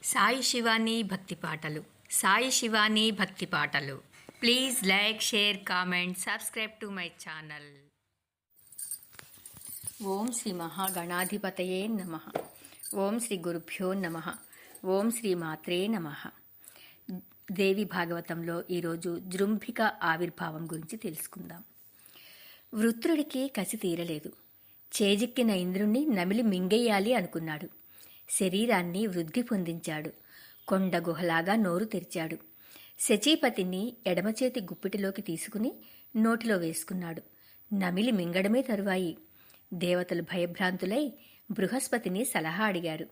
సాయి శివాని భక్తి పాటలు. సాయి శివాని భక్తి పాటలు. Please like, share, comment, subscribe to my channel. ఓం శ్రీ మహాగణాధిపతయే నమః. ఓం శ్రీ గురుభ్యో నమః. ఓం శ్రీ మాత్రే నమః. దేవి భాగవతంలో ఈరోజు జృంభిక ఆవిర్భావం గురించి తెలుసుకుందాం. వృత్రుడికి కసి తీరలేదు. చేజిక్కిన ఇంద్రుణ్ణి నమిలి మింగేయాలి అనుకున్నాడు. శరీరాన్ని వృద్ధి పొందించాడు. కొండ గుహలాగా నోరు తెరిచాడు. శచీపతిని ఎడమచేతి గుప్పిటిలోకి తీసుకుని నోటిలో వేసుకున్నాడు. నమిలి మింగడమే తరువాయి. దేవతలు భయభ్రాంతులై బృహస్పతిని సలహా అడిగారు.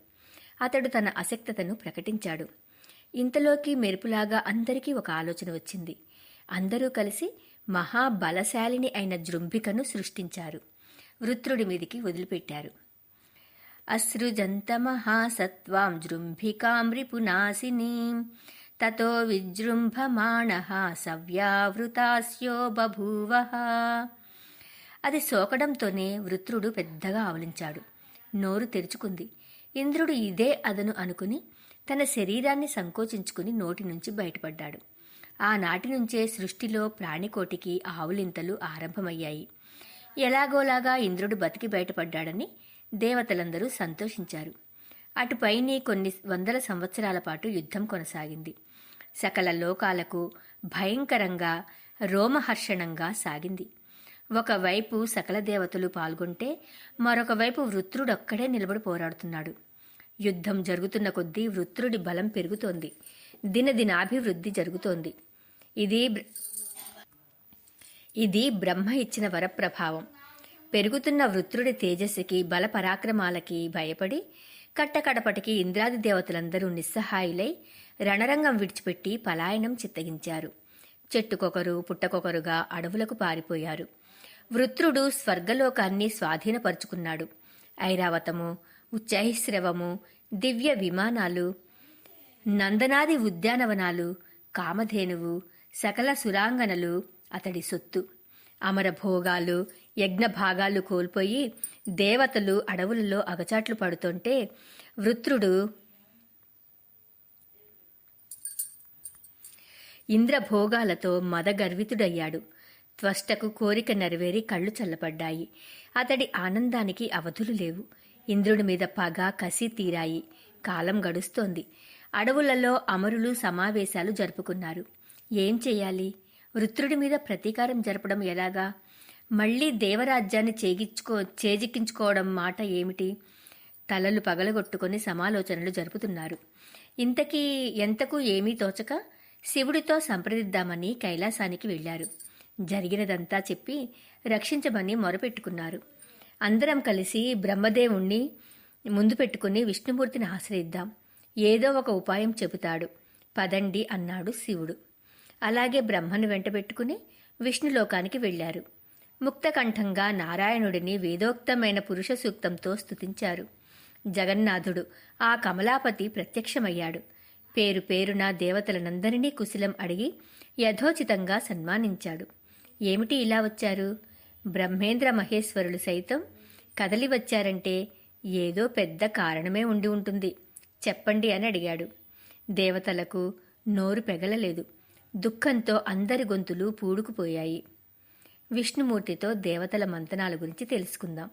అతడు తన అశక్తతను ప్రకటించాడు. ఇంతలోకి మెరుపులాగా అందరికీ ఒక ఆలోచన వచ్చింది. అందరూ కలిసి మహాబలశాలిని అయిన జృంభికను సృష్టించారు. వృత్రుడి మీదికి వదిలిపెట్టారు. అసృజంత మహాసత్వాం జృంభికాం రిపునాశినీం తతో విజృంభమాణః సవ్యావృతాస్యో బభూవః. అది సోకడంతోనే వృత్రుడు పెద్దగా ఆవలించాడు. నోరు తెరుచుకుంది. ఇంద్రుడు ఇదే అదను అనుకుని తన శరీరాన్ని సంకోచించుకుని నోటి నుంచి బయటపడ్డాడు. ఆనాటి నుంచే సృష్టిలో ప్రాణికోటికి ఆవులింతలు ఆరంభమయ్యాయి. ఎలాగోలాగా ఇంద్రుడు బతికి బయటపడ్డాడని దేవతలందరూ సంతోషించారు. అటుపైనే కొన్ని వందల సంవత్సరాల పాటు యుద్ధం కొనసాగింది. సకల లోకాలకు భయంకరంగా రోమహర్షణంగా సాగింది. ఒకవైపు సకల దేవతలు పాల్గొంటే మరొక వైపు వృత్రుడొక్కడే నిలబడి పోరాడుతున్నాడు. యుద్ధం జరుగుతున్న కొద్దీ వృత్రుడి బలం పెరుగుతోంది. దినదినాభివృద్ధి జరుగుతోంది. ఇది బ్రహ్మ ఇచ్చిన వరప్రభావం. పెరుగుతున్న వృత్రుడి తేజస్సుకి బల పరాక్రమాలకి భయపడి కట్టకడపటికి ఇంద్రాది దేవతలందరూ నిస్సహాయులై రణరంగం విడిచిపెట్టి పలాయనం చిత్తగించారు. చెట్టుకొకరు పుట్టకొకరుగా అడవులకు పారిపోయారు. వృత్రుడు స్వర్గలోకాన్ని స్వాధీనపరుచుకున్నాడు. ఐరావతము, ఉచ్చైశ్రవము, దివ్య విమానాలు, నందనాది ఉద్యానవనాలు, కామధేనువు, సకల సురాంగనలు అతడి సొత్తు. అమరభోగాలు, యజ్ఞభాగాలు కోల్పోయి దేవతలు అడవులలో అగచాట్లు పడుతుంటే వృత్రుడు ఇంద్రభోగాలతో మదగర్వితుడయ్యాడు. త్వష్టకు కోరిక నెరవేరి కళ్ళు చల్లబడ్డాయి. అతడి ఆనందానికి అవధులు లేవు. ఇంద్రుడి మీద పగ, కసి తీరాయి. కాలం గడుస్తోంది. అడవులలో అమరులు సమావేశాలు జరుపుకున్నారు. ఏం చెయ్యాలి? వృత్రుడి మీద ప్రతీకారం జరపడం ఎలాగా? మళ్లీ దేవరాజ్యాన్ని చేజిక్కించుకోవడం మాట ఏమిటి? తలలు పగలగొట్టుకుని సమాలోచనలు జరుపుతున్నారు. ఎంతకు ఏమీ తోచక శివుడితో సంప్రదిద్దామని కైలాసానికి వెళ్లారు. జరిగినదంతా చెప్పి రక్షించమని మొరపెట్టుకున్నారు. అందరం కలిసి బ్రహ్మదేవుణ్ణి ముందు పెట్టుకుని విష్ణుమూర్తిని ఆశ్రయిద్దాం. ఏదో ఒక ఉపాయం చెబుతాడు. పదండి అన్నాడు శివుడు. అలాగే బ్రహ్మను వెంటబెట్టుకుని విష్ణులోకానికి వెళ్లారు. ముక్తకంఠంగా నారాయణుడిని వేదోక్తమైన పురుష సూక్తంతో స్తుతించారు. జగన్నాథుడు ఆ కమలాపతి ప్రత్యక్షమయ్యాడు. పేరు పేరున దేవతలనందరినీ కుశలం అడిగి యథోచితంగా సన్మానించాడు. ఏమిటి ఇలా వచ్చారు? బ్రహ్మేంద్ర మహేశ్వరులు సైతం కదలి వచ్చారంటే ఏదో పెద్ద కారణమే ఉండి ఉంటుంది. చెప్పండి అని అడిగాడు. దేవతలకు నోరు పెగలలేదు. దుఃఖంతో అందరి గొంతులు పూడుకుపోయాయి. విష్ణుమూర్తితో దేవతల మంతనాల గురించి తెలుసుకుందాం.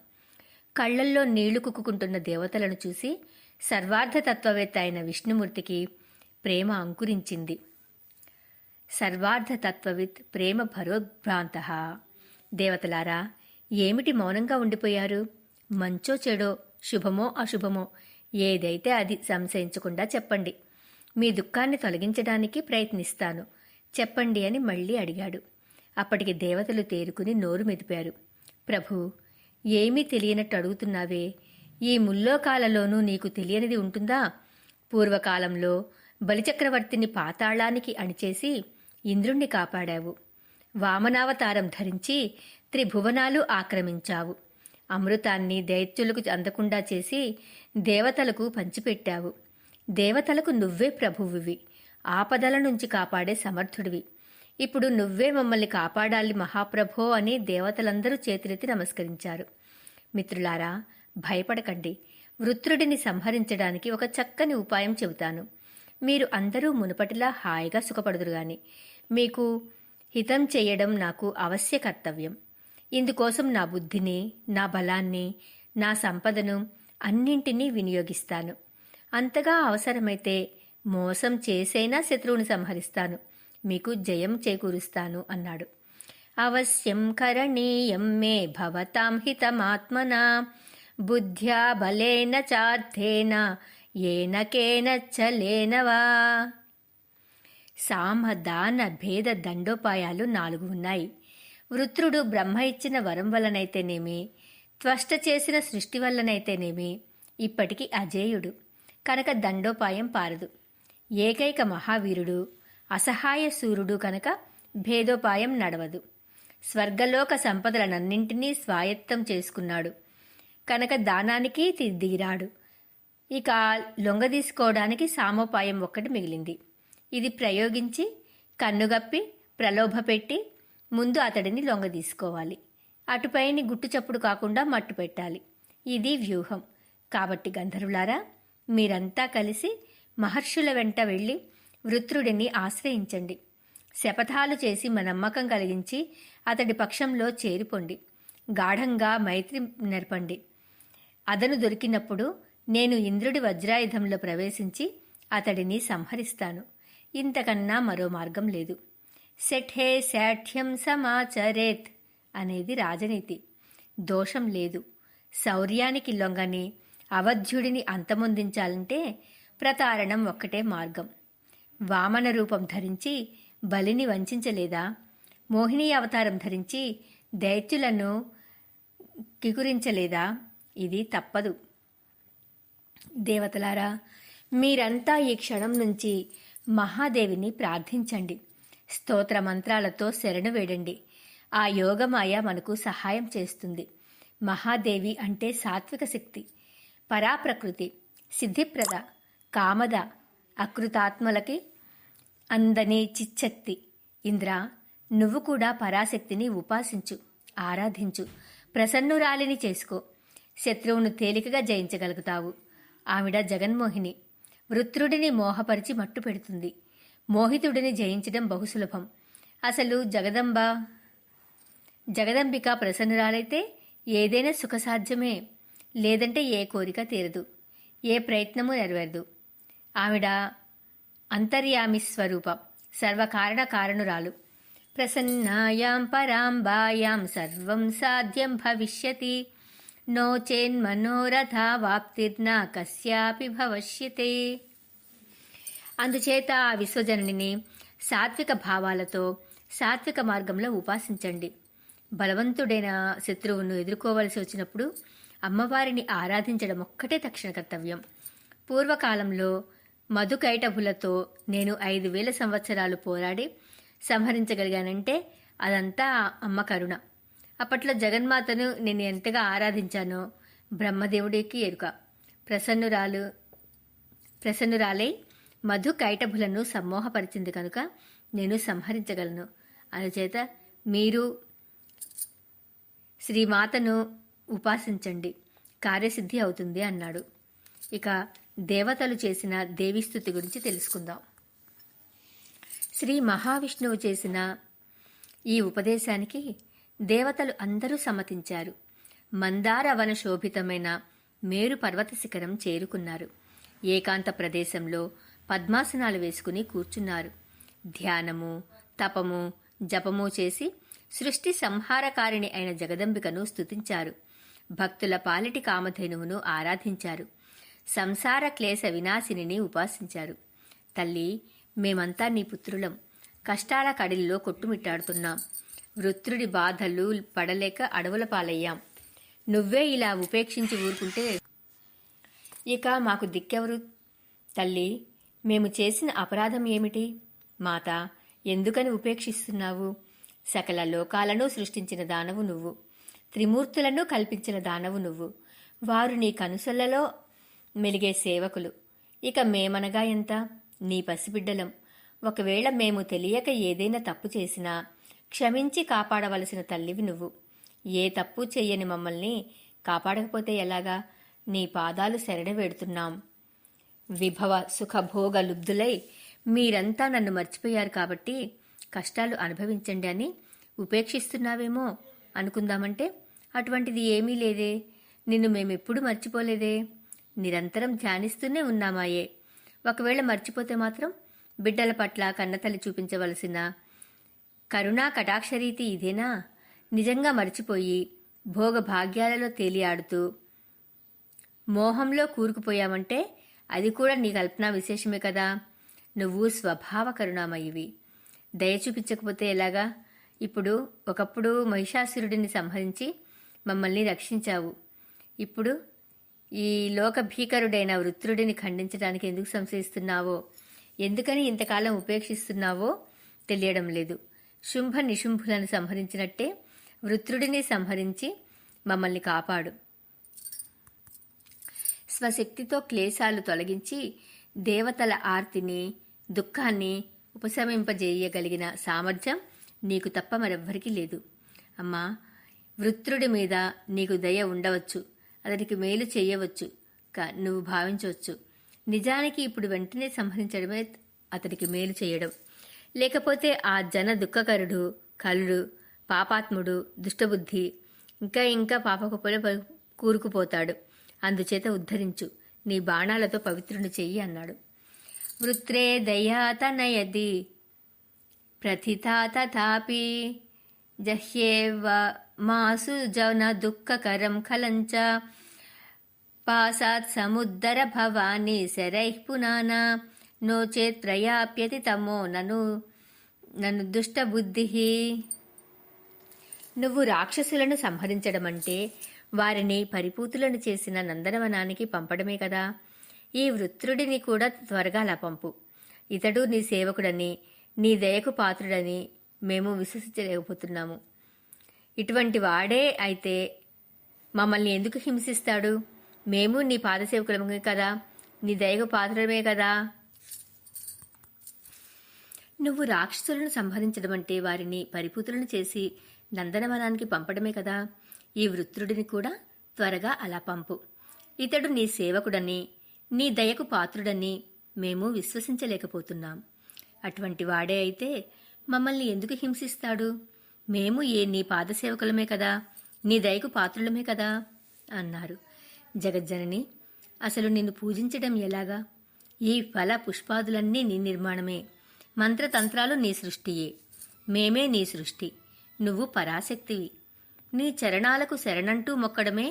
కళ్లల్లో నీళ్లు కుక్కుంటున్న దేవతలను చూసి సర్వార్థతత్వవేత్త అయిన విష్ణుమూర్తికి ప్రేమ అంకురించింది. సర్వార్థతత్వవిత్ ప్రేమ భరోద్భ్రాంత. దేవతలారా, ఏమిటి మౌనంగా ఉండిపోయారు? మంచో చెడో, శుభమో అశుభమో ఏదైతే అది సంశయించకుండా చెప్పండి. మీ దుఃఖాన్ని తొలగించడానికి ప్రయత్నిస్తాను. చెప్పండి అని మళ్లీ అడిగాడు. అప్పటికి దేవతలు తేరుకుని నోరు మెదిపారు. ప్రభూ, ఏమీ తెలియనట్టు అడుగుతున్నావే. ఈ ముల్లోకాలలోనూ నీకు తెలియనిది ఉంటుందా? పూర్వకాలంలో బలిచక్రవర్తిని పాతాళానికి అణిచేసి ఇంద్రుణ్ణి కాపాడావు. వామనావతారం ధరించి త్రిభువనాలు ఆక్రమించావు. అమృతాన్ని దైత్యులకు అందకుండా చేసి దేవతలకు పంచిపెట్టావు. దేవతలకు నువ్వే ప్రభువువి. ఆపదల నుంచి కాపాడే సమర్థుడివి. ఇప్పుడు నువ్వే మమ్మల్ని కాపాడాలి మహాప్రభో అని దేవతలందరూ చేతులెత్తి నమస్కరించారు. మిత్రులారా, భయపడకండి. వృత్రుడిని సంహరించడానికి ఒక చక్కని ఉపాయం చెబుతాను. మీరు అందరూ మునుపటిలా హాయిగా సుఖపడుదురుగాని మీకు హితం చేయడం నాకు అవశ్య కర్తవ్యం. ఇందుకోసం నా బుద్ధిని, నా బలాన్ని, నా సంపదను అన్నింటినీ వినియోగిస్తాను. అంతగా అవసరమైతే మోసం చేసైనా శత్రువుని సంహరిస్తాను, మీకు జయం చేకూరుస్తాను అన్నాడు. అవశ్యం కరణీయం మే భవతాం హితమాత్మనా బుద్ధ్యా బలేన చార్థేన ఏన కేనచ్చలేన వా. సామదాన భేద దండోపాయాలు 4 ఉన్నాయి. వృత్రుడు బ్రహ్మ ఇచ్చిన వరం వల్లనైతేనేమి, త్వష్ట చేసిన సృష్టి వల్లనైతేనేమి ఇప్పటికీ అజేయుడు కనుక దండోపాయం పారదు. ఏకైక మహావీరుడు, అసహాయ సూర్యుడు కనుక భేదోపాయం నడవదు. స్వర్గలోక సంపదలనన్నింటినీ స్వాయత్తం చేసుకున్నాడు కనుక దానానికి దిగిరాడు. ఇక లొంగదీసుకోవడానికి సామోపాయం ఒక్కటి మిగిలింది. ఇది ప్రయోగించి కన్నుగప్పి ప్రలోభపెట్టి ముందు అతడిని లొంగదీసుకోవాలి. అటుపైని గుట్టుచప్పుడు కాకుండా మట్టు పెట్టాలి. ఇది వ్యూహం. కాబట్టి గంధర్వులారా, మీరంతా కలిసి మహర్షుల వెంట వెళ్ళి వృత్రుడిని ఆశ్రయించండి. శపథాలు చేసి నమ్మకం కలిగించి అతడి పక్షంలో చేరిపోండి. గాఢంగా మైత్రి నెరపండి. అదను దొరికినప్పుడు నేను ఇంద్రుడి వజ్రాయుధంలో ప్రవేశించి అతడిని సంహరిస్తాను. ఇంతకన్నా మరో మార్గం లేదు. శఠే శాఠ్యం సమాచరేత్ అనేది రాజనీతి. దోషం లేదు. శౌర్యానికి లొంగని అవధ్యుడిని అంతమొందించాలంటే ప్రతారణం ఒక్కటే మార్గం. వామన రూపం ధరించి బలిని వంచలేదా? మోహిని అవతారం ధరించి దైత్యులను కికురించలేదా? ఇది తప్పదు. దేవతలారా, మీరంతా ఈ క్షణం నుంచి మహాదేవిని ప్రార్థించండి. స్తోత్ర మంత్రాలతో శరణు వేడండి. ఆ యోగమాయ మనకు సహాయం చేస్తుంది. మహాదేవి అంటే సాత్విక శక్తి, పరాప్రకృతి, సిద్ధిప్రద, కామద, అకృతాత్మలకి అందని చిచ్చక్తి. ఇంద్ర, నువ్వు కూడా పరాశక్తిని ఉపాసించు, ఆరాధించు, ప్రసన్నురాలిని చేసుకో. శత్రువును తేలికగా జయించగలుగుతావు. ఆవిడ జగన్మోహిని. వృత్రుడిని మోహపరిచి మట్టు పెడుతుంది. మోహితుడిని జయించడం బహుసులభం. అసలు జగదంబిక ప్రసన్నురాలైతే ఏదైనా సుఖసాధ్యమే. లేదంటే ఏ కోరిక తీరదు, ఏ ప్రయత్నము నెరవేరదు. ఆవిడ అంతర్యామి స్వరూపం, సర్వకారణ కారణురాలు. ప్రసన్నాయాం పరాంబాయాం సర్వం సాధ్యం భవిష్యతి. నో చేన్మనోరథా వాప్తిర్నా కస్యాపి భవిష్యతే. అందుచేత ఆ విశ్వజననిని సాత్విక భావాలతో సాత్విక మార్గంలో ఉపాసించండి. బలవంతుడైన శత్రువును ఎదుర్కోవలసి వచ్చినప్పుడు అమ్మవారిని ఆరాధించడం ఒక్కటే తక్షణ కర్తవ్యం. పూర్వకాలంలో మధుకైటభులతో నేను 5000 సంవత్సరాలు పోరాడి సంహరించగలిగానంటే అదంతా అమ్మ కరుణ. అప్పట్లో జగన్మాతను నేను ఎంతగా ఆరాధించానో బ్రహ్మదేవుడికి ఎరుక. ప్రసన్నురాలై మధు కైటభులను సమ్మోహపరిచింది కనుక నేను సంహరించగలను. అందుచేత మీరు శ్రీమాతను ఉపాసించండి, కార్యసిద్ధి అవుతుంది అన్నాడు. ఇక దేవతలు చేసిన దేవీస్తుతి గురించి తెలుసుకుందాం. శ్రీ మహావిష్ణువు చేసిన ఈ ఉపదేశానికి దేవతలు అందరూ సమ్మతించారు. మందారవన శోభితమైన మేరు పర్వత శిఖరం చేరుకున్నారు. ఏకాంత ప్రదేశంలో పద్మాసనాలు వేసుకుని కూర్చున్నారు. ధ్యానము, తపము, జపము చేసి సృష్టి సంహారకారిణి అయిన జగదంబికను స్తుతించారు. భక్తుల పాలిటి కామధేనువును ఆరాధించారు. సంసార క్లేశ వినాశినిని ఉపాసించారు. తల్లి, మేమంతా నీ పుత్రులం. కష్టాల కడిల్లో కొట్టుమిట్టాడుతున్నాం. వృత్రుడి బాధలు పడలేక అడవుల పాలయ్యాం. నువ్వే ఇలా ఉపేక్షించి ఊరుకుంటే ఇక మాకు దిక్కెవరు? తల్లి, మేము చేసిన అపరాధం ఏమిటి? మాత, ఎందుకని ఉపేక్షిస్తున్నావు? సకల లోకాలను సృష్టించిన దానవు నువ్వు. త్రిమూర్తులను కల్పించిన దానవు నువ్వు. వారు నీ కనుసలలో మెలిగే సేవకులు. ఇక మేమనగా ఎంత? నీ పసిబిడ్డలం. ఒకవేళ మేము తెలియక ఏదైనా తప్పు చేసినా క్షమించి కాపాడవలసిన తల్లివి నువ్వు. ఏ తప్పు చెయ్యని మమ్మల్ని కాపాడకపోతే ఎలాగా? నీ పాదాలు శరణవేడుతున్నాం. విభవ సుఖభోగ లుబ్ధులై మీరంతా నన్ను మర్చిపోయారు కాబట్టి కష్టాలు అనుభవించండి అని ఉపేక్షిస్తున్నావేమో అనుకుందామంటే అటువంటిది ఏమీ లేదే. నిన్ను మేమెప్పుడూ మర్చిపోలేదే. నిరంతరం ధ్యానిస్తూనే ఉన్నామాయే. ఒకవేళ మర్చిపోతే మాత్రం బిడ్డల పట్ల కన్నతల్లి చూపించవలసిన కరుణా కటాక్షరీతి ఇదేనా? నిజంగా మర్చిపోయి భోగభాగ్యాలలో తేలియాడుతూ మోహంలో కూరుకుపోయామంటే అది కూడా నీ కల్పనా విశేషమే కదా. నువ్వు స్వభావ కరుణామయివి. దయ చూపించకపోతే ఎలాగా? ఒకప్పుడు మహిషాసురుడిని సంహరించి మమ్మల్ని రక్షించావు. ఇప్పుడు ఈ లోక భీకరుడైన వృత్రుడిని ఖండించడానికి ఎందుకు సంశయిస్తున్నావో, ఎందుకని ఇంతకాలం ఉపేక్షిస్తున్నావో తెలియడం లేదు. శుంభ నిశుంభులను సంహరించినట్టే వృత్రుడిని సంహరించి మమ్మల్ని కాపాడు. స్వశక్తితో క్లేశాలు తొలగించి దేవతల ఆర్తిని దుఃఖాన్ని ఉపశమింపజేయగలిగిన సామర్థ్యం నీకు తప్ప మరెవ్వరికీ లేదు. అమ్మా, వృత్రుడి మీద నీకు దయ ఉండవచ్చు, అతనికి మేలు చేయవచ్చు, నువ్వు భావించవచ్చు. నిజానికి ఇప్పుడు వెంటనే సంహరించడమే అతనికి మేలు చేయడం. లేకపోతే ఆ జన దుఃఖకరుడు, కలుడు, పాపాత్ముడు, దుష్టబుద్ధి ఇంకా పాపకుప్పలో కూరుకుపోతాడు. అందుచేత ఉద్ధరించు, నీ బాణాలతో పవిత్రుని చెయ్యి అన్నాడు. వృత్రే దయాతనయది ప్రథితా తథాపి జహ్యేవ మాసు జన దుఃఖకరం ఖలంచ పాసాత్ సముద్దర భవాని శరైః పునానా నోచేత్ ప్రయాప్యతి తమో నన్ను దుష్టబుద్ధి. నువ్వు రాక్షసులను సంహరించడమంటే వారిని పరిపూతులను చేసిన నందనవనానికి పంపడమే కదా. ఈ వృత్రుడిని కూడా త్వరగా అలా పంపు. ఇతడు నీ సేవకుడని, నీ దయకు పాత్రుడని మేము విశ్వసించలేకపోతున్నాము. ఇటువంటి వాడే అయితే మమ్మల్ని ఎందుకు హింసిస్తాడు? మేము నీ పాదసేవకులమే కదా, నీ దయకు పాత్రమే కదా. నువ్వు రాక్షసులను సంహరించడమంటే వారిని పరిపూతులను చేసి నందనవనానికి పంపడమే కదా. ఈ వృత్రుడిని కూడా త్వరగా అలా పంపు. ఇతడు నీ సేవకుడని, నీ దయకు పాత్రుడని మేము విశ్వసించలేకపోతున్నాం. అటువంటి వాడే అయితే మమ్మల్ని ఎందుకు హింసిస్తాడు? మేము నీ పాదసేవకులమే కదా, నీ దయకు పాత్రులమే కదా అన్నారు. జగజ్జనని, అసలు నిన్ను పూజించడం ఎలాగా? ఈ ఫల పుష్పాదులన్నీ నీ నిర్మాణమే, మంత్రతంత్రాలు నీ సృష్టియే, మేమే నీ సృష్టి. నువ్వు పరాశక్తివి. నీ చరణాలకు శరణంటూ మొక్కడమే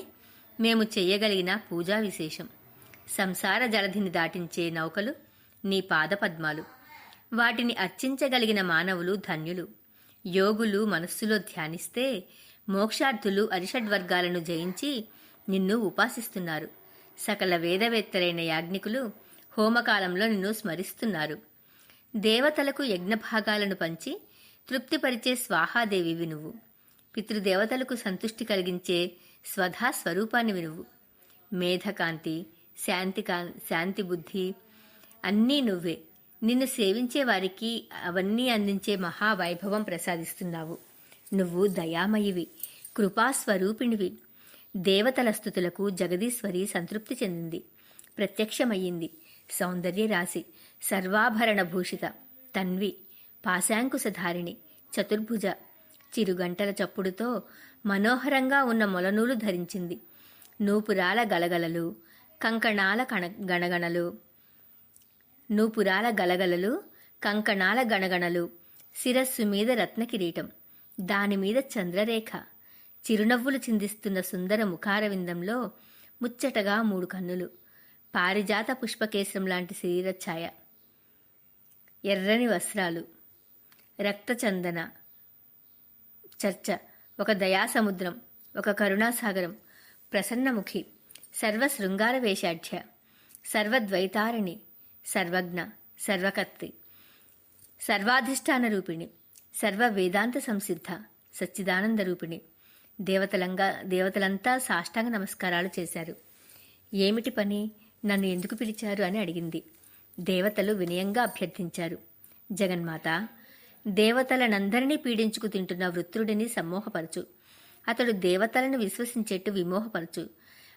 మేము చెయ్యగలిగిన పూజా విశేషం. సంసార జలధిని దాటించే నౌకలు నీ పాదపద్మాలు. వాటిని అర్చించగలిగిన మానవులు ధన్యులు. యోగులు మనస్సులో ధ్యానిస్తే మోక్షార్థులు అరిషడ్వర్గాలను జయించి నిన్ను ఉపాసిస్తున్నారు. సకల వేదవేత్తలైన యాజ్ఞికులు హోమకాలంలో నిన్ను స్మరిస్తున్నారు. దేవతలకు యజ్ఞభాగాలను పంచి తృప్తిపరిచే స్వాహాదేవివి నువ్వు. పితృదేవతలకు సంతుష్టి కలిగించే స్వధా స్వరూపానివి నువ్వు. మేధకాంతి, శాంతి బుద్ధి అన్నీ నువ్వే. నిన్ను సేవించే వారికి అవన్నీ అందించే మహావైభవం ప్రసాదిస్తున్నావు. నువ్వు దయామయివి, కృపాస్వరూపిణివి. దేవతల స్తుతులకు జగదీశ్వరి సంతృప్తి చెందింది, ప్రత్యక్షమయ్యింది. సౌందర్య రాశి, సర్వాభరణ భూషిత, తన్వి, పాశాంకుశధారిణి, చతుర్భుజ, చిరుగంటల చప్పుడుతో మనోహరంగా ఉన్న మొలనూలు ధరించింది. నూపురాల గలగలలు, కంకణాల గణగణలు, కంకణాల గణగణలు, శిరస్సు మీద రత్నకిరీటం, దానిమీద చంద్రరేఖ, చిరునవ్వులు చిందిస్తున్న సుందర ముఖారవిందంలో ముచ్చటగా 3 కన్నులు, పారిజాత పుష్పకేశం లాంటి శరీరఛాయ, ఎర్రని వస్త్రాలు, రక్తచందన చర్చ, ఒక దయాసముద్రం, ఒక కరుణాసాగరం, ప్రసన్నముఖి, సర్వశృంగార వేషాఢ్య, సర్వద్వైతారిణి, సర్వజ్ఞ, సర్వకర్తి, సర్వాధిష్టాన రూపిణి, సర్వ వేదాంత సంసిద్ధ, సచ్చిదానంద రూపిణి. దేవతలంతా సాష్టాంగ నమస్కారాలు చేశారు. ఏమిటి పని? నన్ను ఎందుకు పిలిచారు అని అడిగింది. దేవతలు వినయంగా అభ్యర్థించారు. జగన్మాత, దేవతలనందరినీ పీడించుకు తింటున్న వృత్రుడిని సమ్మోహపరచు. అతడు దేవతలను విశ్వసించేట్టు విమోహపరచు.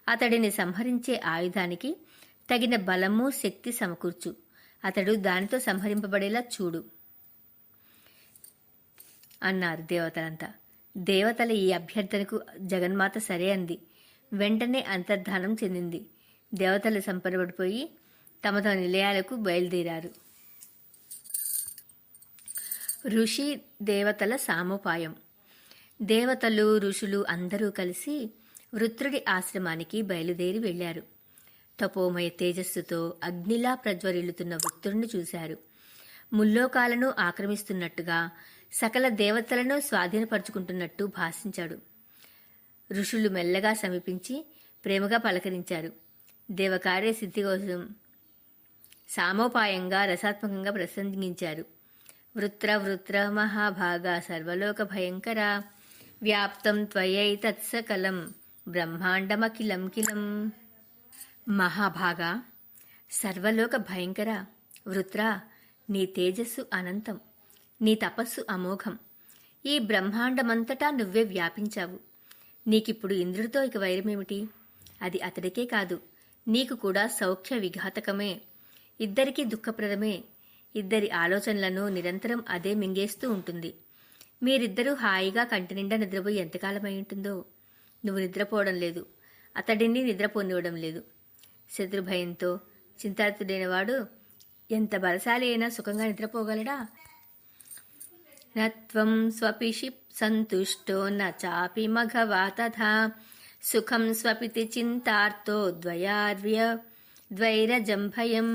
అతడిని సంహరించే ఆయుధానికి తగిన బలము శక్తి సమకూర్చు. అతడు దానితో సంహరింపబడేలా చూడు అన్నారు దేవతలంతా. దేవతల ఈ అభ్యర్థనకు జగన్మాత సరే అంది. వెంటనే అంతర్ధానం చెందింది. దేవతలు సంపరపడిపోయి తమ తమ నిలయాలకు బయలుదేరారు. ఋషి దేవతల సామోపాయం. దేవతలు ఋషులు అందరూ కలిసి వృత్రుడి ఆశ్రమానికి బయలుదేరి వెళ్లారు. తపోమయ తేజస్సుతో అగ్నిలా ప్రజ్వరిల్లుతున్న వృత్రుడిని చూశారు. ముల్లోకాలను ఆక్రమిస్తున్నట్టుగా సకల దేవతలను స్వాధీనపరుచుకుంటున్నట్టు భాషించాడు. ఋషులు మెల్లగా సమీపించి ప్రేమగా పలకరించారు. దేవకార్య సిద్ధి కోసం సామోపాయంగా రసాత్మకంగా ప్రసంగించారు. వృత్ర వృత్ర మహాభాగ సర్వలోక భయంకర వ్యాప్తం త్వయైతత్సకలం బ్రహ్మాండమఖిలం కిలం. మహాభాగ, సర్వలోక భయంకర, వృత్ర, నీ తేజస్సు అనంతం, నీ తపస్సు అమోఘం. ఈ బ్రహ్మాండమంతటా నువ్వే వ్యాపించావు. నీకిప్పుడు ఇంద్రుడితో ఇక వైరమేమిటి? అది అతడికే కాదు, నీకు కూడా సౌఖ్య విఘాతకమే, ఇద్దరికీ దుఃఖప్రదమే. ఇద్దరి ఆలోచనలను నిరంతరం అదే మింగేస్తూ ఉంటుంది. మీరిద్దరూ హాయిగా కంటినిండా నిద్రపోయి ఎంతకాలమై ఉంటుందో. నువ్వు నిద్రపోవడం లేదు, అతడిని నిద్రపోనివ్వడం లేదు. శత్రుభయంతో చింతాతుడైనవాడు ఎంత బలశాలి అయినా సుఖంగా నిద్రపోగలడా? నత్వం స్వపిషి సంతుష్టో నాపి మఘవా తథా సుఖం స్వపితి చింతార్తో ద్వైరజం భయం.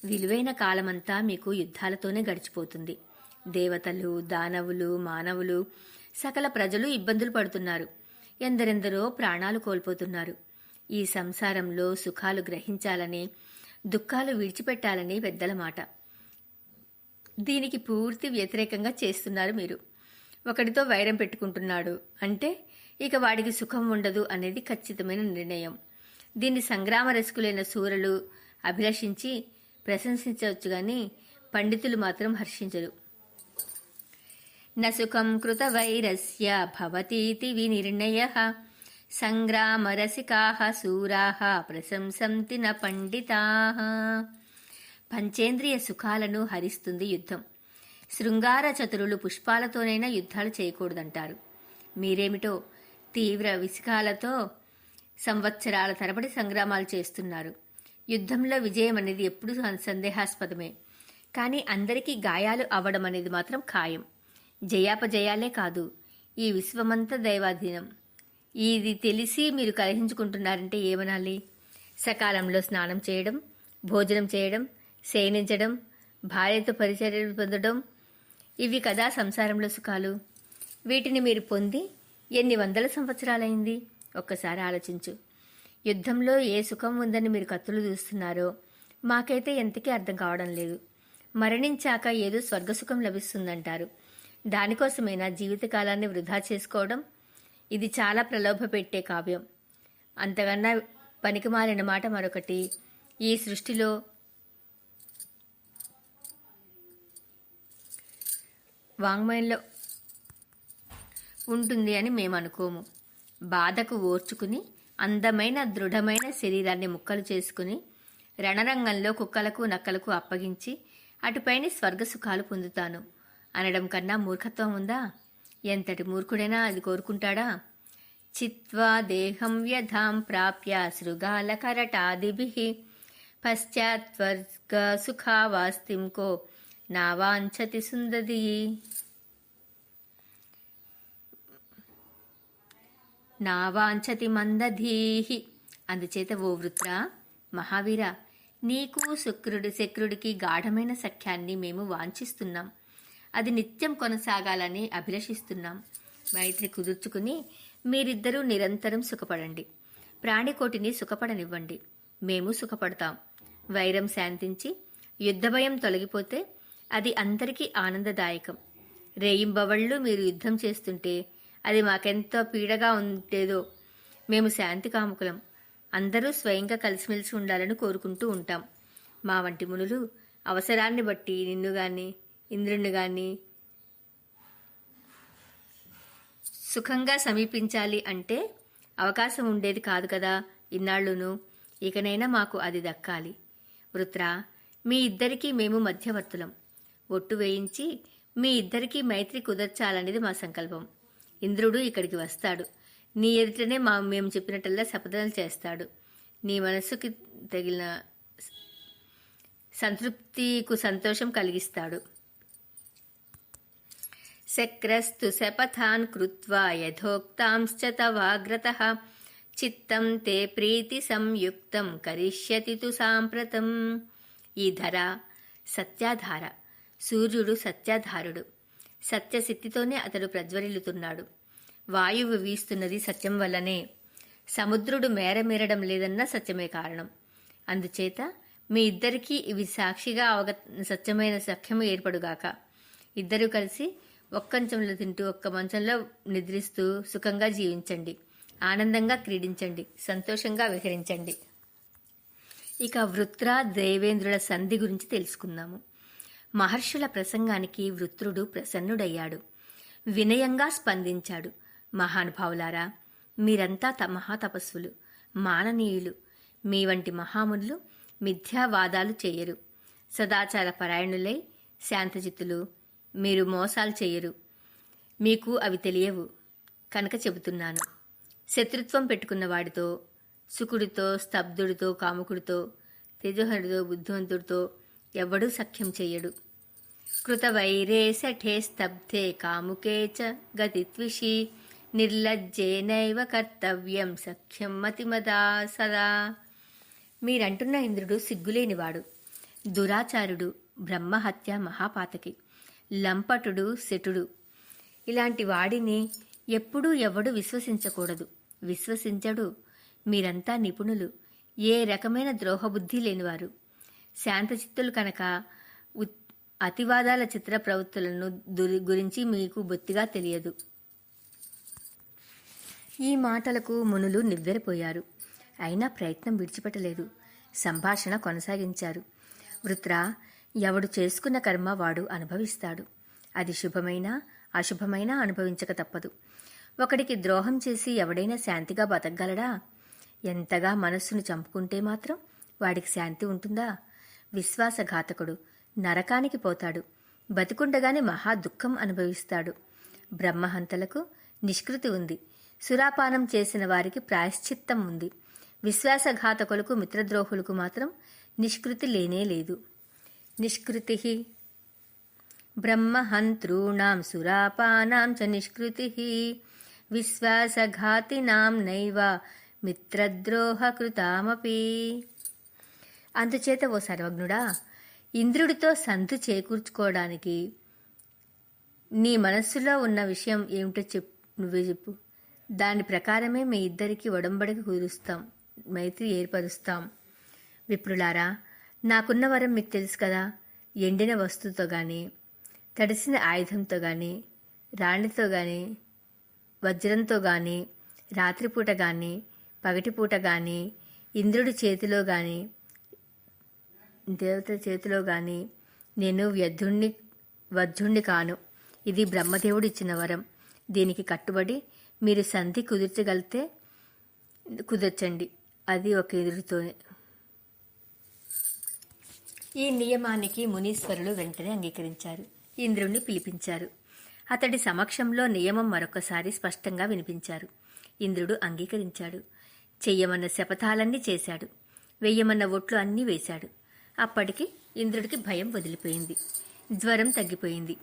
విలువైన కాలమంతా మీకు యుద్ధాలతోనే గడిచిపోతుంది. దేవతలు, దానవులు, మానవులు, సకల ప్రజలు ఇబ్బందులు పడుతున్నారు. ఎందరెందరో ప్రాణాలు కోల్పోతున్నారు. ఈ సంసారంలో సుఖాలు గ్రహించాలని, దుఃఖాలు విడిచిపెట్టాలని పెద్దల మాట. దీనికి పూర్తి వ్యతిరేకంగా చేస్తున్నారు మీరు. ఒకడితో వైరం పెట్టుకుంటున్నాడు అంటే ఇక వాడికి సుఖం ఉండదు అనేది ఖచ్చితమైన నిర్ణయం. దీన్ని సంగ్రామ రసికులైన శూరులు అభిలషించి ప్రశంసించవచ్చు గాని పండితులు మాత్రం హర్షించరు. నసుఖం కృత వైరస్య భవతీతి వినిర్ణయః సంగ్రామరసికాః శూరాః ప్రశంసంతి న పండితాః. పంచేంద్రియ సుఖాలను హరిస్తుంది యుద్ధం. శృంగార చతురులు పుష్పాలతోనైనా యుద్ధాలు చేయకూడదంటారు. మీరేమిటో తీవ్ర విసుకాలతో సంవత్సరాల తరబడి సంగ్రామాలు చేస్తున్నారు. యుద్ధంలో విజయం అనేది ఎప్పుడూ సందేహాస్పదమే. కానీ అందరికీ గాయాలు అవ్వడం అనేది మాత్రం ఖాయం. జయాపజయాలే కాదు, ఈ విశ్వమంతా దైవాధీనం. ఇది తెలిసి మీరు కలహించుకుంటున్నారంటే ఏమనాలి? సకాలంలో స్నానం చేయడం, భోజనం చేయడం, శయనించడం, భార్యతో పరిచర్యలు పొందడం, ఇవి కదా సంసారంలో సుఖాలు. వీటిని మీరు పొంది ఎన్ని వందల సంవత్సరాలైంది? ఒక్కసారి ఆలోచించు. యుద్ధంలో ఏ సుఖం ఉందని మీరు కత్తులు దూస్తున్నారో మాకైతే ఎంతకీ అర్థం కావడం లేదు. మరణించాక ఏదో స్వర్గసుఖం లభిస్తుందంటారు. దానికోసమైనా జీవితకాలాన్ని వృధా చేసుకోవడం? ఇది చాలా ప్రలోభ పెట్టే కావ్యం. అంతకన్నా పనికిమాలిన మాట మరొకటి ఈ సృష్టిలో వాంగ్మయంలో ఉంటుంది అని మేము అనుకోము. బాధకు ఓర్చుకుని అందమైన దృఢమైన శరీరాన్ని ముక్కలు చేసుకుని రణరంగంలో కుక్కలకు నక్కలకు అప్పగించి అటుపైన స్వర్గసుఖాలు పొందుతాను అనడం కన్నా మూర్ఖత్వం ఉందా? ఎంతటి మూర్ఖుడైనా అది కోరుకుంటాడా? చిత్వా దేహం వ్యధాం ప్రాప్య శృగాల కరటాదిభిః పశ్చాత్వర్గ సుఖావాస్తిం కో నావాంఛతి సుందది. నావాంఛతి మందధీః. అందుచేత ఓ వృత్ర, మహావీర, నీకు శక్రుడికి గాఢమైన సఖ్యాన్ని మేము వాంఛిస్తున్నాం. అది నిత్యం కొనసాగాలని అభిలషిస్తున్నాం. మైత్రి కుదుర్చుకుని మీరిద్దరూ నిరంతరం సుఖపడండి. ప్రాణికోటిని సుఖపడనివ్వండి. మేము సుఖపడతాం. వైరం శాంతించి యుద్ధభయం తొలగిపోతే అది అందరికీ ఆనందదాయకం. రేయింబవళ్ళు మీరు యుద్ధం చేస్తుంటే అది మాకెంతో పీడగా ఉండేదో. మేము శాంతి కాముకులం. అందరూ స్వయంగా కలిసిమెలిసి ఉండాలని కోరుకుంటూ ఉంటాం. మా వంటి మునులు అవసరాన్ని బట్టి నిన్ను గాని ఇంద్రుణ్ణి గాని సుఖంగా సమీపించాలి అంటే అవకాశం ఉండేది కాదు కదా ఇన్నాళ్లును. ఇకనైనా మాకు అది దక్కాలి. వృత్ర, మీ ఇద్దరికీ మేము మధ్యవర్తులం. ఒట్టు వేయించి మీ ఇద్దరికీ మైత్రి కుదర్చాలనేది మా సంకల్పం. ఇంద్రుడు ఇక్కడికి వస్తాడు. నీ ఎదుటనే మేము చెప్పినట్టల్లా శపథాలు చేస్తాడు. నీ మనస్సుకి తగిలిన సంతృప్తికు సంతోషం కలిగిస్తాడు. శక్రస్తు శపథాన్ కృత్వా యథోక్తాంశ్చ తవాగ్రతః చిత్తం తే ప్రీతి సంయుక్తం కరిష్యతి తు సాంప్రతం. ఈ ధర సత్యాధార. సూర్యుడు సత్యాధారుడు. సత్యశక్తితోనే అతడు ప్రజ్వరిల్లుతున్నాడు. వాయువు వీస్తున్నది సత్యం వల్లనే. సముద్రుడు మేరమీరడం లేదన్నా సత్యమే కారణం. అందుచేత మీ ఇద్దరికీ ఇవి సాక్షిగా సత్యమైన సఖ్యము ఏర్పడుగాక. ఇద్దరూ కలిసి ఒక్కంచంలో తింటూ ఒక్క మంచంలో నిద్రిస్తూ సుఖంగా జీవించండి. ఆనందంగా క్రీడించండి. సంతోషంగా విహరించండి. ఇక వృత్ర దేవేంద్రుల సంధి గురించి తెలుసుకుందాము. మహర్షుల ప్రసంగానికి వృత్రుడు ప్రసన్నుడయ్యాడు. వినయంగా స్పందించాడు. మహానుభావులారా, మీరంతా మహాతపస్సులు, మాననీయులు. మీ వంటి మహామునులు మిథ్యావాదాలు చేయరు. సదాచార పరాయణులై శాంతచిత్తులు. మీరు మోసాలు చేయరు. మీకు అవి తెలియవు కనుక చెబుతున్నాను. శత్రుత్వం పెట్టుకున్న వాడితో, సుకుడితో, స్తబ్దుడితో, కాముకుడితో, తేజోహరుడితో, బుద్ధివంతుడితో ఎవ్వడూ సఖ్యం చెయ్యడు. కృతవైరే సఠే స్తబ్ధే కాముకే చ గతిత్విషి నిర్లజ్జేనైవ కర్తవ్యం సఖ్యం మతిమదా సదా. మీరంటున్న ఇంద్రుడు సిగ్గులేనివాడు, దురాచారుడు, బ్రహ్మహత్య మహాపాతకి, లంపటుడు, శటుడు. ఇలాంటి వాడిని ఎప్పుడూ ఎవడు విశ్వసించకూడదు. విశ్వసించడు. మీరంతా నిపుణులు, ఏ రకమైన ద్రోహబుద్ధి లేనివారు. శాంతచిత్తులు కనుక అతివాదాల చిత్ర ప్రవృత్తులను గురించి మీకు బొత్తిగా తెలియదు. ఈ మాటలకు మునులు నివ్వెరపోయారు. అయినా ప్రయత్నం విడిచిపెట్టలేదు. సంభాషణ కొనసాగించారు. వృత్ర, ఎవడు చేసుకున్న కర్మ వాడు అనుభవిస్తాడు. అది శుభమైనా అశుభమైనా అనుభవించక తప్పదు. ఒకడికి ద్రోహం చేసి ఎవడైనా శాంతిగా బతకగలడా? ఎంతగా మనస్సును చంపుకుంటే మాత్రం వాడికి శాంతి ఉంటుందా? విశ్వాసఘాతకుడు నరకానికి పోతాడు. బతికుండగానే మహా దుఃఖం అనుభవిస్తాడు. బ్రహ్మహంతలకు నిష్కృతి ఉంది. సురాపానం చేసిన వారికి ప్రాయశ్చిత్తం ఉంది. విశ్వాసఘాతకులకు, మిత్రద్రోహులకు మాత్రం నిష్కృతి లేనే లేదు. నిష్కృతి బ్రహ్మహంతॄణాం సురాపానాం చ నిష్కృతి విశ్వాసఘాతినాం నైవ మిత్రద్రోహకృతామపి. అందుచేత ఓ సర్వజ్ఞుడా, ఇంద్రుడితో సంధి చేకూర్చుకోవడానికి నీ మనస్సులో ఉన్న విషయం ఏమిటో నువ్వే చెప్పు. దాని ప్రకారమే మీ ఇద్దరికి ఒడంబడికి కుదురుస్తాం, మైత్రి ఏర్పరుస్తాం. విప్రులారా, నాకున్న వరం మీకు తెలుసు కదా. ఎండిన వస్తువుతో గాని, తడిసిన ఆయుధంతో గాని, రాణితో గాని, వజ్రంతో గాని, రాత్రిపూట గాని, పగటిపూట గాని, ఇంద్రుడి చేతిలో గాని, దేవత చేతిలో గాని నేను వజ్రుణ్ణి కాను. ఇది బ్రహ్మదేవుడు ఇచ్చిన వరం. దీనికి కట్టుబడి మీరు సంధి కుదిర్చగలితే కుదర్చండి. అది ఒక ఎదురుతోనే. ఈ నియమానికి మునీశ్వరులు వెంటనే అంగీకరించారు. ఇంద్రుణ్ణి పిలిపించారు. అతడి సమక్షంలో నియమం మరొకసారి స్పష్టంగా వినిపించారు. ఇంద్రుడు అంగీకరించాడు. చెయ్యమన్న శపథాలన్నీ చేశాడు. వెయ్యమన్న ఒట్లు అన్నీ వేశాడు. అప్పటికి ఇంద్రుడికి భయం వదిలిపోయింది. జ్వరం తగ్గిపోయింది.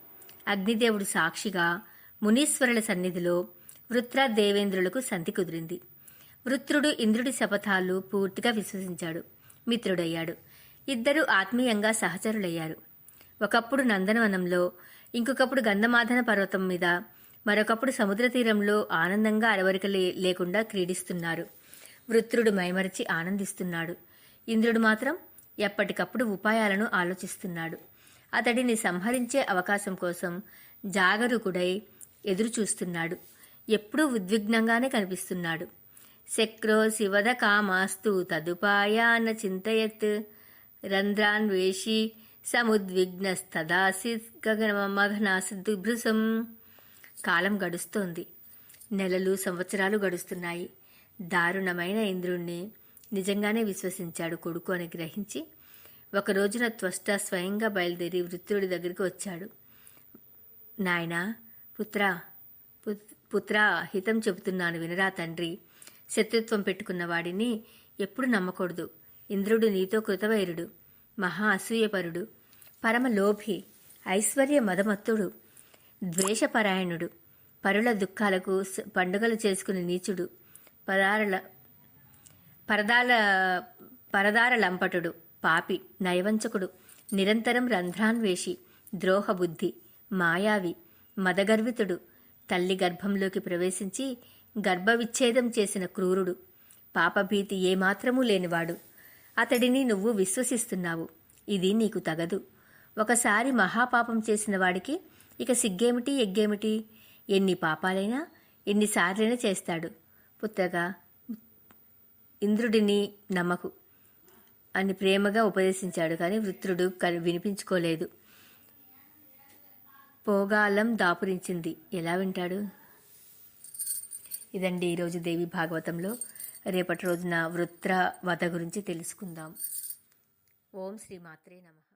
అగ్నిదేవుడు సాక్షిగా మునీశ్వరుల సన్నిధిలో వృత్ర దేవేంద్రులకు సంధి కుదిరింది. వృత్రుడు ఇంద్రుడి శపథాలు పూర్తిగా విశ్వసించాడు. మిత్రుడయ్యాడు. ఇద్దరూ ఆత్మీయంగా సహచరులయ్యారు. ఒకప్పుడు నందనవనంలో, ఇంకొకప్పుడు గంధమాధన పర్వతం మీద, మరొకప్పుడు సముద్ర తీరంలో ఆనందంగా అరవరిక లేకుండా క్రీడిస్తున్నారు. వృత్రుడు మైమరిచి ఆనందిస్తున్నాడు. ఇంద్రుడు మాత్రం ఎప్పటికప్పుడు ఉపాయాలను ఆలోచిస్తున్నాడు. అతడిని సంహరించే అవకాశం కోసం జాగరూకుడై ఎదురుచూస్తున్నాడు. ఎప్పుడూ ఉద్విగ్నంగానే కనిపిస్తున్నాడు. శక్రో శివద కామాస్తు తదుపాయాన చింతయత్ రంధ్రాన్వేషి సముద్విగ్నస్తదాసి గగనమఘనాసిద్భృసం. కాలం గడుస్తోంది. నెలలు, సంవత్సరాలు గడుస్తున్నాయి. దారుణమైన ఇంద్రుణ్ణి నిజంగానే విశ్వసించాడు కొడుకు అని గ్రహించి ఒక రోజున త్వష్ట స్వయంగా బయలుదేరి వృత్రుడి దగ్గరికి వచ్చాడు. నాయనా, పుత్రా, హితం చెబుతున్నాను వినరా తండ్రి. శత్రుత్వం పెట్టుకున్న వాడిని ఎప్పుడు నమ్మకూడదు. ఇంద్రుడు నీతో కృతవైరుడు, మహా అసూయపరుడు, పరమలోభి, ఐశ్వర్య మదమత్తుడు, ద్వేషపరాయణుడు, పరుల దుఃఖాలకు పండుగలు చేసుకుని నీచుడు, పరదార లంపటుడు, పాపి, నయవంచకుడు, నిరంతరం రంధ్రాన్వేషి, ద్రోహబుద్ధి, మాయావి, మదగర్వితుడు, తల్లి గర్భంలోకి ప్రవేశించి గర్భవిచ్ఛేదం చేసిన క్రూరుడు, పాపభీతి ఏమాత్రమూ లేనివాడు. అతడిని నువ్వు విశ్వసిస్తున్నావు. ఇది నీకు తగదు. ఒకసారి మహాపాపం చేసిన వాడికి ఇక సిగ్గేమిటి ఎగ్గేమిటి? ఎన్ని పాపాలైనా ఎన్నిసార్లైనా చేస్తాడు. పుత్రగా, ఇంద్రుడిని నమ్మకు అని ప్రేమగా ఉపదేశించాడు. కానీ వృత్రుడు వినిపించుకోలేదు. పోగాలం దాపురించింది. ఎలా వింటాడు? ఇదండి ఈరోజు దేవి భాగవతంలో. రేపటి రోజున వృత్ర వధ గురించి తెలుసుకుందాం. ఓం శ్రీ మాత్రే నమః.